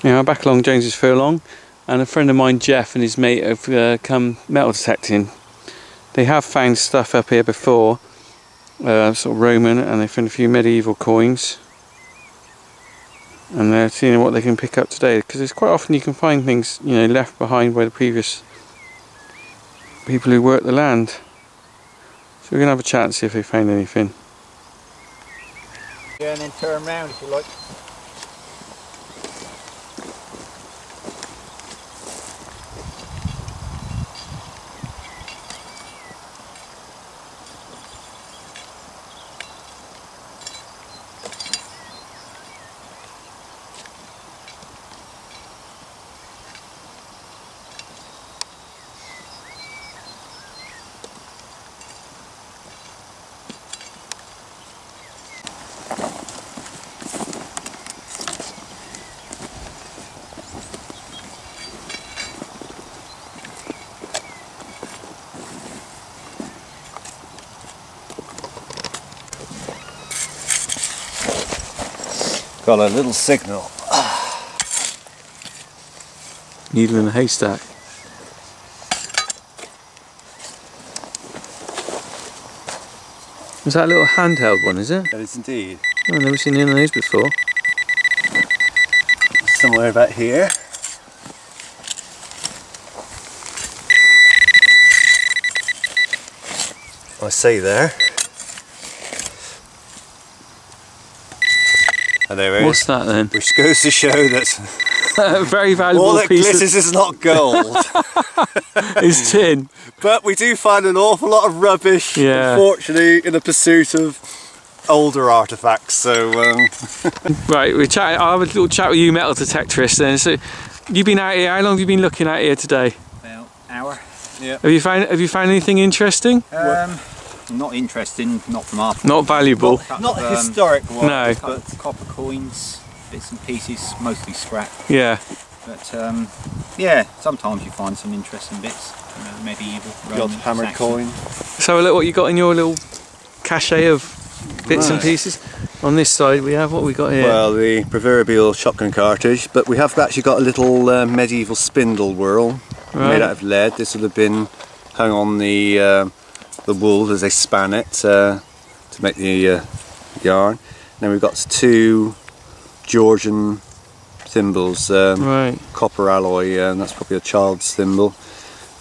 Yeah, I'm back along James's furlong, and a friend of mine, Jeff, and his mate have come metal detecting. They have found stuff up here before, sort of Roman, and they found a few medieval coins. And they're seeing what they can pick up today, because it's quite often you can find things, you know, left behind by the previous people who worked the land. So we're going to have a chat and see if they found anything. Yeah, and then turn round if you like. Got a little signal. Needle in a haystack. Is that a little handheld one, is it? That is indeed. Oh, I've never seen any of those before. Somewhere about here. I say there. And there it is. What's that then? Which goes to show that very valuable all that piece glitters is not gold. It's tin. But we do find an awful lot of rubbish, Yeah. unfortunately, in the pursuit of older artefacts. So, Right, I'll have a little chat with you, metal detectorist. Then, so you've been out here. How long have you been looking out here today? About an hour. yeah. Have you found anything interesting? Not interesting, not from our point. Not valuable. Not historic ones. No. But copper coins, bits and pieces, mostly scrap. Yeah. But yeah, sometimes you find some interesting bits. You know, medieval, The odd Roman, hammered Saxon. coin. So look what you got in your little cachet of bits and pieces. On this side we have what we got here. Well, the proverbial shotgun cartridge, but we have actually got a little medieval spindle whorl made out of lead. This would have been hung on the wool as they span it to make the yarn. Then we've got two Georgian thimbles, copper alloy, and that's probably a child's thimble.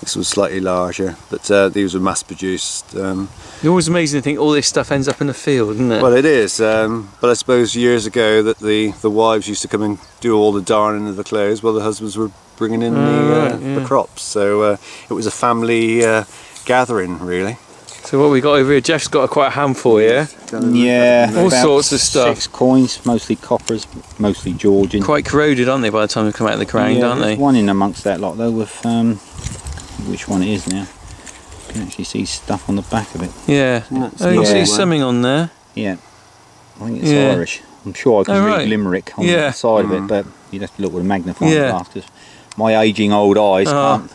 This was slightly larger, but these were mass produced. It's always amazing to think all this stuff ends up in the field, isn't it? Well, it is, but I suppose years ago that the wives used to come and do all the darning of the clothes while the husbands were bringing in the crops. So it was a family gathering, really. So what we got over here, Jeff's got quite a handful here. Yeah, all sorts of stuff. 6 coins, mostly coppers, mostly Georgian. Quite corroded, aren't they, by the time they come out of the ground, aren't they? There's one in amongst that lot though with, which one it is now. You can actually see stuff on the back of it. Yeah. Oh, you see something on there. Yeah. I think it's Irish. I'm sure I can read Limerick on the side of it, but you'd have to look with a magnifying glass, because my ageing old eyes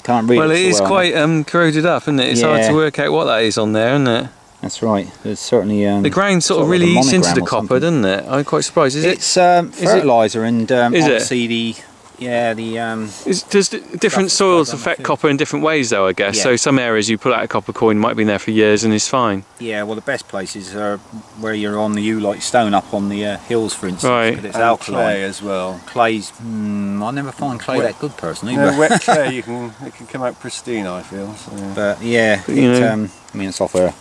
can't read it. Well, it is well. quite corroded up, isn't it? It's hard to work out what that is on there, isn't it? That's right. There's certainly the ground sort of really eats into the copper, doesn't it? I'm quite surprised. It's fertiliser, and obviously does different soils affect copper in different ways, though? I guess so. Some areas you pull out a copper coin might be there for years and it's fine. Yeah, well, the best places are where you're on the Ulite stone up on the hills, for instance. Right. It's alkaline. Clay as well. Clay's, I never find clay that good personally. No, but wet clay, it can come out pristine, I feel. So. But yeah, you know, I mean, it's off a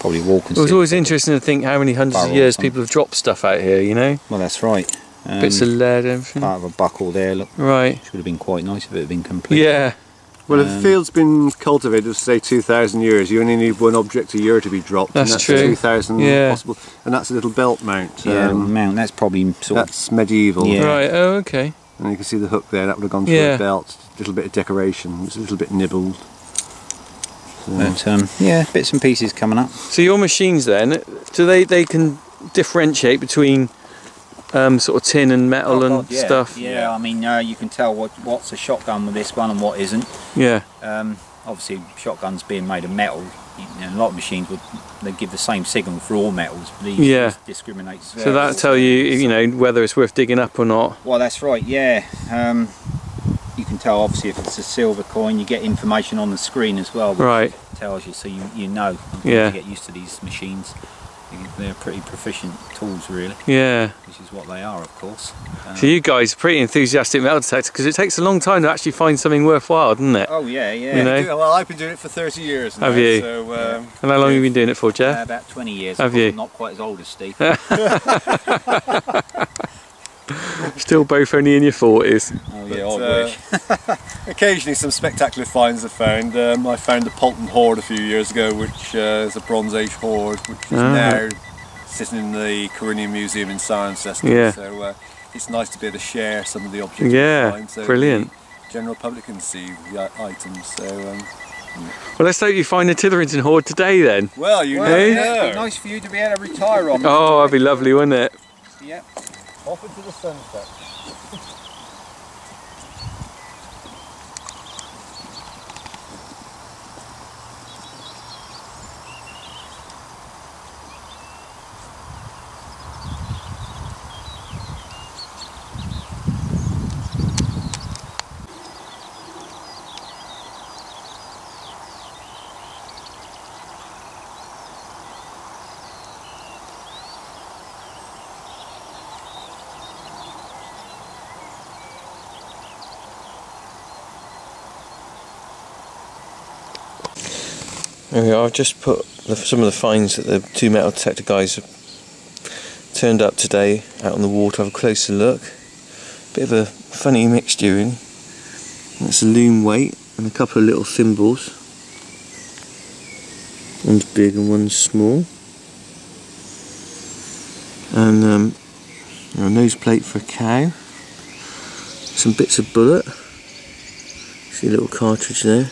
probably walking. It was always interesting to think how many hundreds of years people have dropped stuff out here, you know? Well, that's right. Bits of lead, everything. Part of a buckle there, look. Right. Which would have been quite nice if it had been complete. Yeah. Well, if the field's been cultivated for say 2,000 years, you only need one object a year to be dropped. That's and that's true. 2,000 possible, and that's a little belt mount. Yeah, mount. That's probably that's medieval. Yeah. Right. Oh, okay. And you can see the hook there. That would have gone through a belt. A little bit of decoration. It's a little bit nibbled. So. But yeah, bits and pieces coming up. So your machines then, do they can differentiate between sort of tin and metal stuff? Yeah, I mean, you can tell what's a shotgun with this one and what isn't. Yeah. Obviously, shotguns being made of metal, a lot of machines they give the same signal for all metals, but these discriminates. So that'll tell you, whether it's worth digging up or not. Well, that's right. Yeah. You can tell obviously if it's a silver coin. You get information on the screen as well, which tells you, so you know. You get used to these machines. They're pretty proficient tools, really. Yeah. Which is what they are, of course. So you guys are pretty enthusiastic metal detectors, because it takes a long time to actually find something worthwhile, doesn't it? Oh yeah, yeah. Well, I've been doing it for 30 years now. Have you? So, and how long have you been doing it for, Jeff? About 20 years. Have you? Not quite as old as Steve. Still both only in your 40s. Oh yeah, I wish. Occasionally some spectacular finds are found. I found a Polton hoard a few years ago, which is a Bronze Age hoard, which is now sitting in the Corinium Museum in Cirencester. Yeah. So it's nice to be able to share some of the objects we find, so brilliant. the general public can see the items. So, well, let's hope you find the Titherington hoard today then. Well, you know. It'd be nice for you to be able to retire on. Oh, that'd be lovely, wouldn't it? Yep. Off into the sunset. There we are. I've just put some of the finds that the two metal detector guys have turned up today out on the wall to have a closer look. Bit of a funny mixture in. That's a loom weight and a couple of little thimbles. One's big and one's small. And a nose plate for a cow. Some bits of bullet. See a little cartridge there.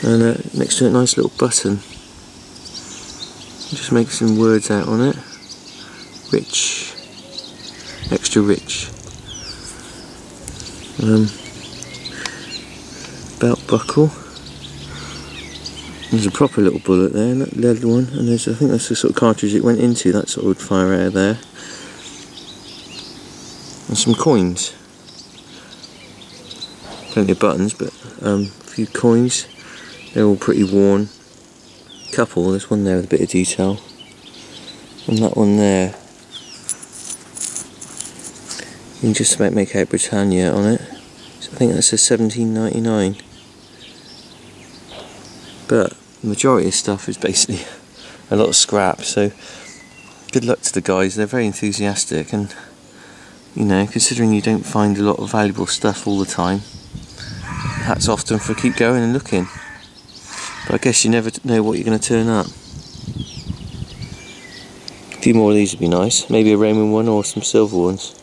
And next to it, a nice little button. Just make some words out on it. Rich. Extra rich. Belt buckle. There's a proper little bullet there, that lead one. And there's, I think that's the sort of cartridge it went into. That sort of would fire out of there. And some coins. Plenty of buttons, but a few coins. They're all pretty worn. Couple, there's one there with a bit of detail. And that one there. You can just about make out Britannia on it. So I think that says 1799. But the majority of stuff is basically a lot of scrap, so good luck to the guys. They're very enthusiastic, and considering you don't find a lot of valuable stuff all the time, hats off to them for keep going and looking. But I guess you never know what you're going to turn up. A few more of these would be nice. Maybe a Roman one or some silver ones.